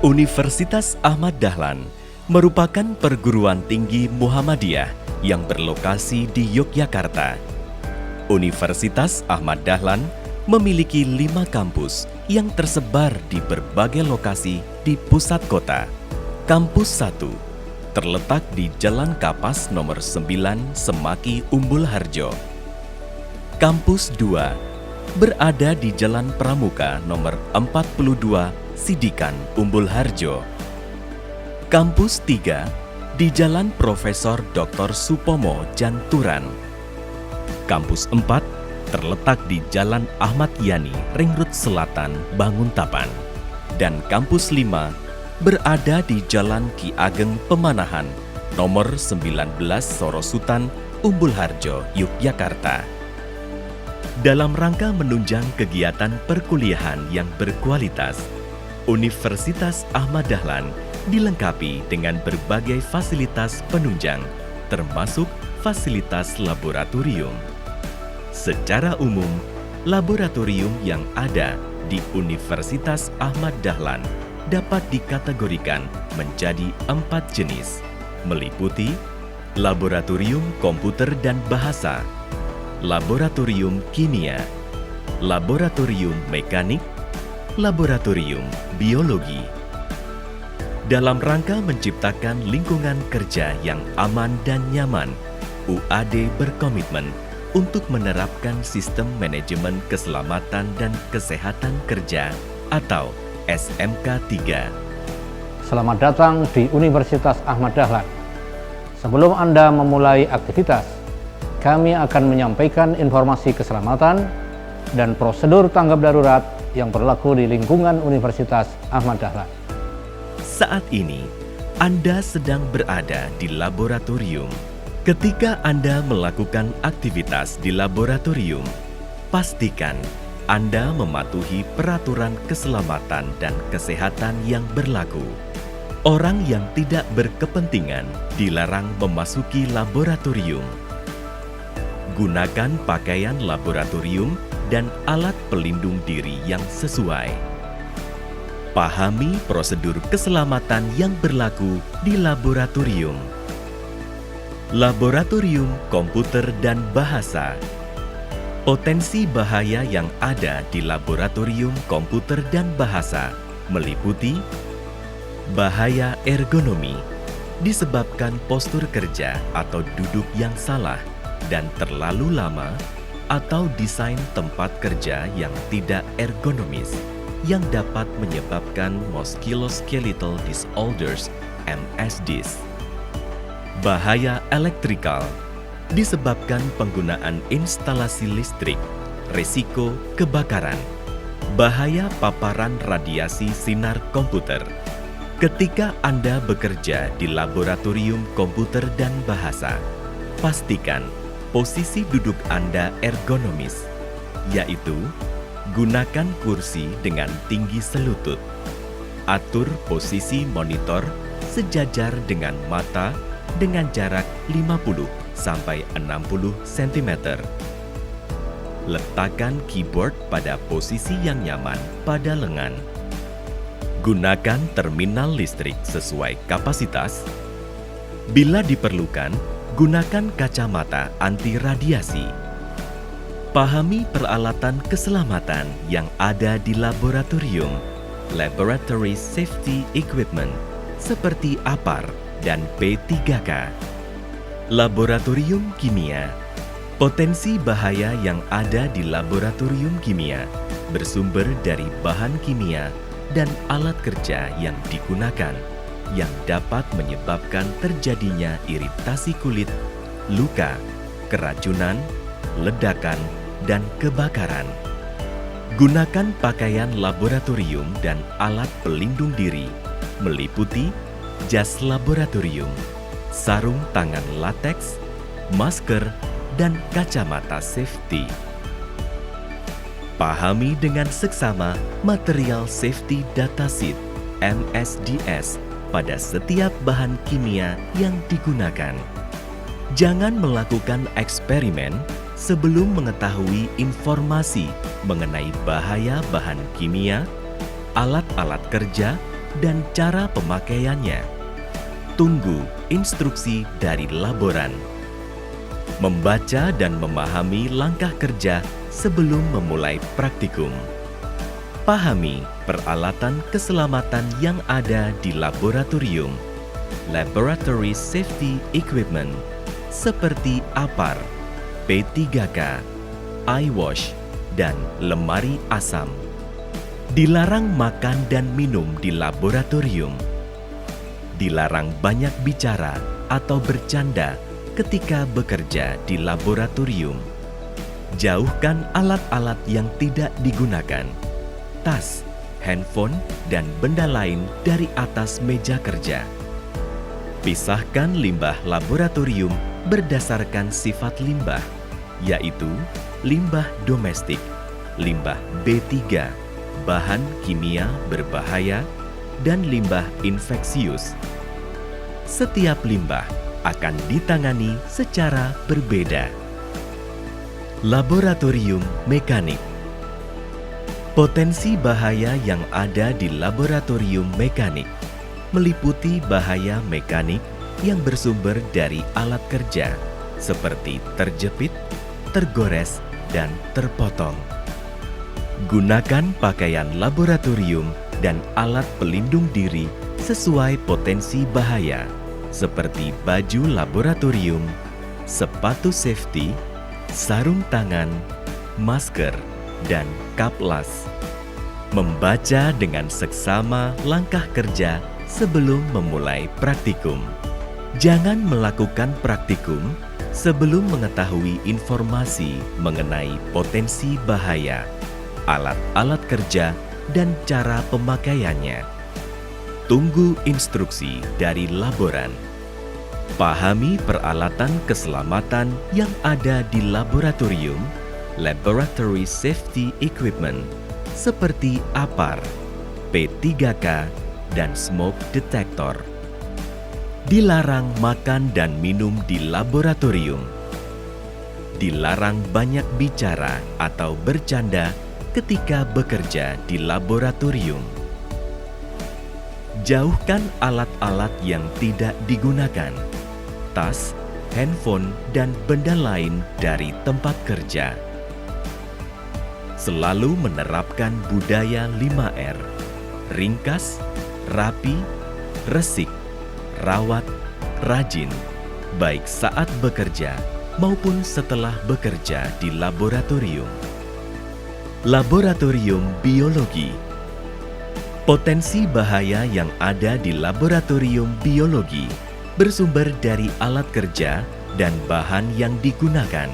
Universitas Ahmad Dahlan merupakan perguruan tinggi Muhammadiyah yang berlokasi di Yogyakarta. Universitas Ahmad Dahlan memiliki 5 kampus yang tersebar di berbagai lokasi di pusat kota. Kampus 1 terletak di Jalan Kapas nomor 9 Semaki Umbul Harjo. Kampus 2 berada di Jalan Pramuka nomor 42 Sidikan Umbul Harjo. Kampus 3 di Jalan Profesor Dr. Supomo Janturan. Kampus 4 terletak di Jalan Ahmad Yani Ring Road Selatan Banguntapan. Dan kampus 5 berada di Jalan Ki Ageng Pemanahan nomor 19 Sorosutan Umbul Harjo, Yogyakarta. Dalam rangka menunjang kegiatan perkuliahan yang berkualitas, Universitas Ahmad Dahlan dilengkapi dengan berbagai fasilitas penunjang, termasuk fasilitas laboratorium. Secara umum, laboratorium yang ada di Universitas Ahmad Dahlan dapat dikategorikan menjadi 4 jenis, meliputi Laboratorium Komputer dan Bahasa, Laboratorium Kimia, Laboratorium Mekanik, Laboratorium Biologi. Dalam rangka menciptakan lingkungan kerja yang aman dan nyaman, UAD berkomitmen untuk menerapkan sistem manajemen keselamatan dan kesehatan kerja atau SMK 3. Selamat datang di Universitas Ahmad Dahlan. Sebelum Anda memulai aktivitas, kami akan menyampaikan informasi keselamatan dan prosedur tanggap darurat yang berlaku di lingkungan Universitas Ahmad Dahlan. Saat ini, Anda sedang berada di laboratorium. Ketika Anda melakukan aktivitas di laboratorium, pastikan Anda mematuhi peraturan keselamatan dan kesehatan yang berlaku. Orang yang tidak berkepentingan dilarang memasuki laboratorium. Gunakan pakaian laboratorium dan alat pelindung diri yang sesuai. Pahami prosedur keselamatan yang berlaku di laboratorium. Laboratorium Komputer dan Bahasa. Potensi bahaya yang ada di Laboratorium Komputer dan Bahasa meliputi bahaya ergonomi, disebabkan postur kerja atau duduk yang salah dan terlalu lama, atau desain tempat kerja yang tidak ergonomis yang dapat menyebabkan musculoskeletal disorders (MSDs). Bahaya elektrikal disebabkan penggunaan instalasi listrik, risiko kebakaran, bahaya paparan radiasi sinar komputer. Ketika Anda bekerja di Laboratorium Komputer dan Bahasa, pastikan posisi duduk Anda ergonomis, yaitu gunakan kursi dengan tinggi selutut. Atur posisi monitor sejajar dengan mata dengan jarak 50 sampai 60 cm. Letakkan keyboard pada posisi yang nyaman pada lengan. Gunakan terminal listrik sesuai kapasitas. Bila diperlukan, gunakan kacamata anti radiasi. Pahami peralatan keselamatan yang ada di laboratorium, Laboratory Safety Equipment, seperti APAR dan P3K. Laboratorium Kimia. Potensi bahaya yang ada di laboratorium kimia bersumber dari bahan kimia dan alat kerja yang digunakan, yang dapat menyebabkan terjadinya iritasi kulit, luka, keracunan, ledakan, dan kebakaran. Gunakan pakaian laboratorium dan alat pelindung diri, meliputi jas laboratorium, sarung tangan lateks, masker, dan kacamata safety. Pahami dengan seksama material safety data sheet (MSDS) pada setiap bahan kimia yang digunakan. Jangan melakukan eksperimen sebelum mengetahui informasi mengenai bahaya bahan kimia, alat-alat kerja, dan cara pemakaiannya. Tunggu instruksi dari laboran. Membaca dan memahami langkah kerja sebelum memulai praktikum. Pahami peralatan keselamatan yang ada di laboratorium, laboratory safety equipment, seperti APAR, P3K, iWash, dan lemari asam. Dilarang makan dan minum di laboratorium. Dilarang banyak bicara atau bercanda ketika bekerja di laboratorium. Jauhkan alat-alat yang tidak digunakan. Tas, handphone, dan benda lain dari atas meja kerja. Pisahkan limbah laboratorium berdasarkan sifat limbah, yaitu limbah domestik, limbah B3, bahan kimia berbahaya, dan limbah infeksius. Setiap limbah akan ditangani secara berbeda. Laboratorium mekanik. Potensi bahaya yang ada di laboratorium mekanik meliputi bahaya mekanik yang bersumber dari alat kerja seperti terjepit, tergores, dan terpotong. Gunakan pakaian laboratorium dan alat pelindung diri sesuai potensi bahaya seperti baju laboratorium, sepatu safety, sarung tangan, masker, dan kaplas. Membaca dengan seksama langkah kerja sebelum memulai praktikum. Jangan melakukan praktikum sebelum mengetahui informasi mengenai potensi bahaya, alat-alat kerja, dan cara pemakaiannya. Tunggu instruksi dari laboran. Pahami peralatan keselamatan yang ada di laboratorium, laboratory safety equipment, seperti APAR, P3K, dan smoke detector. Dilarang makan dan minum di laboratorium. Dilarang banyak bicara atau bercanda ketika bekerja di laboratorium. Jauhkan alat-alat yang tidak digunakan, tas, handphone, dan benda lain dari tempat kerja. Selalu menerapkan budaya 5R, ringkas, rapi, resik, rawat, rajin, baik saat bekerja maupun setelah bekerja di laboratorium. Laboratorium biologi. Potensi bahaya yang ada di laboratorium biologi bersumber dari alat kerja dan bahan yang digunakan.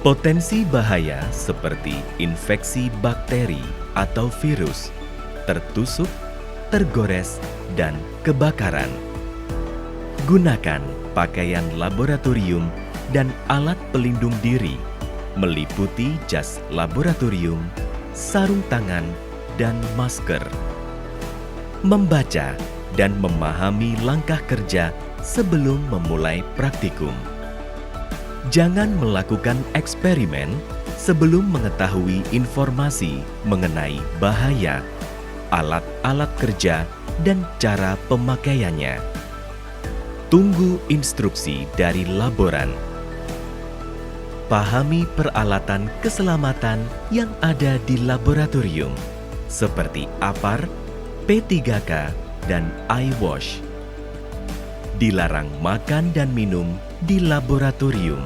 Potensi bahaya seperti infeksi bakteri atau virus, tertusuk, tergores, dan kebakaran. Gunakan pakaian laboratorium dan alat pelindung diri, meliputi jas laboratorium, sarung tangan, dan masker. Membaca dan memahami langkah kerja sebelum memulai praktikum. Jangan melakukan eksperimen sebelum mengetahui informasi mengenai bahaya, alat-alat kerja, dan cara pemakaiannya. Tunggu instruksi dari laboran. Pahami peralatan keselamatan yang ada di laboratorium, seperti APAR, P3K, dan iWash. Dilarang makan dan minum di laboratorium.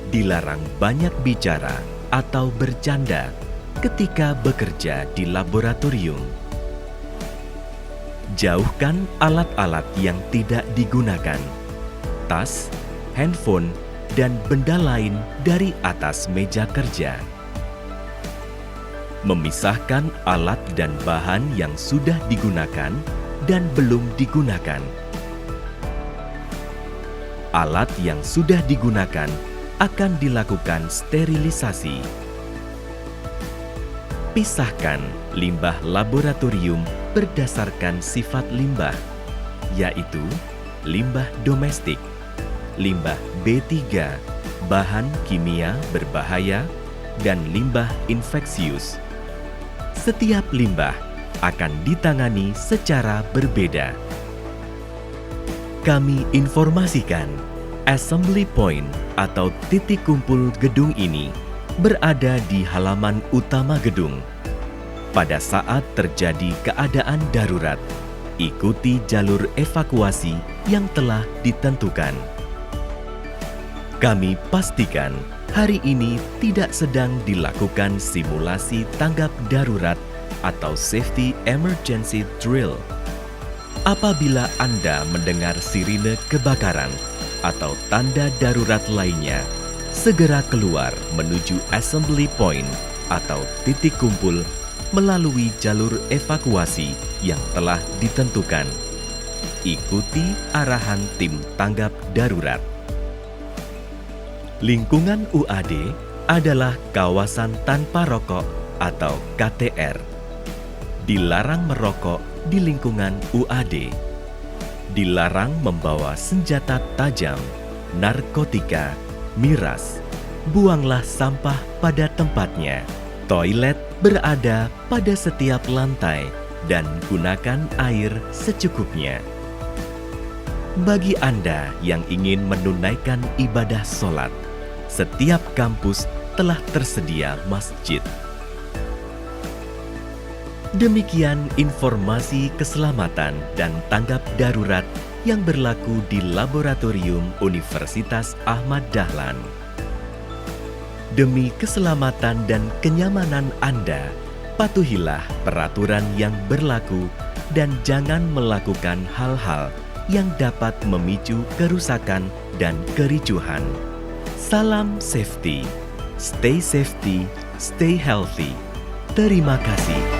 Dilarang banyak bicara atau bercanda ketika bekerja di laboratorium. Jauhkan alat-alat yang tidak digunakan, tas, handphone, dan benda lain dari atas meja kerja. Memisahkan alat dan bahan yang sudah digunakan dan belum digunakan. Alat yang sudah digunakan akan dilakukan sterilisasi. Pisahkan limbah laboratorium berdasarkan sifat limbah, yaitu limbah domestik, limbah B3, bahan kimia berbahaya, dan limbah infeksius. Setiap limbah akan ditangani secara berbeda. Kami informasikan, assembly point atau titik kumpul gedung ini berada di halaman utama gedung. Pada saat terjadi keadaan darurat, ikuti jalur evakuasi yang telah ditentukan. Kami pastikan hari ini tidak sedang dilakukan simulasi tanggap darurat atau safety emergency drill. Apabila Anda mendengar sirine kebakaran atau tanda darurat lainnya, segera keluar menuju assembly point atau titik kumpul melalui jalur evakuasi yang telah ditentukan. Ikuti arahan tim tanggap darurat. Lingkungan UAD adalah kawasan tanpa rokok atau KTR. Dilarang merokok di lingkungan UAD. Dilarang membawa senjata tajam, narkotika, miras. Buanglah sampah pada tempatnya. Toilet berada pada setiap lantai dan gunakan air secukupnya. Bagi Anda yang ingin menunaikan ibadah sholat, setiap kampus telah tersedia masjid. Demikian informasi keselamatan dan tanggap darurat yang berlaku di Laboratorium Universitas Ahmad Dahlan. Demi keselamatan dan kenyamanan Anda, patuhilah peraturan yang berlaku dan jangan melakukan hal-hal yang dapat memicu kerusakan dan kericuhan. Salam safety, stay healthy. Terima kasih.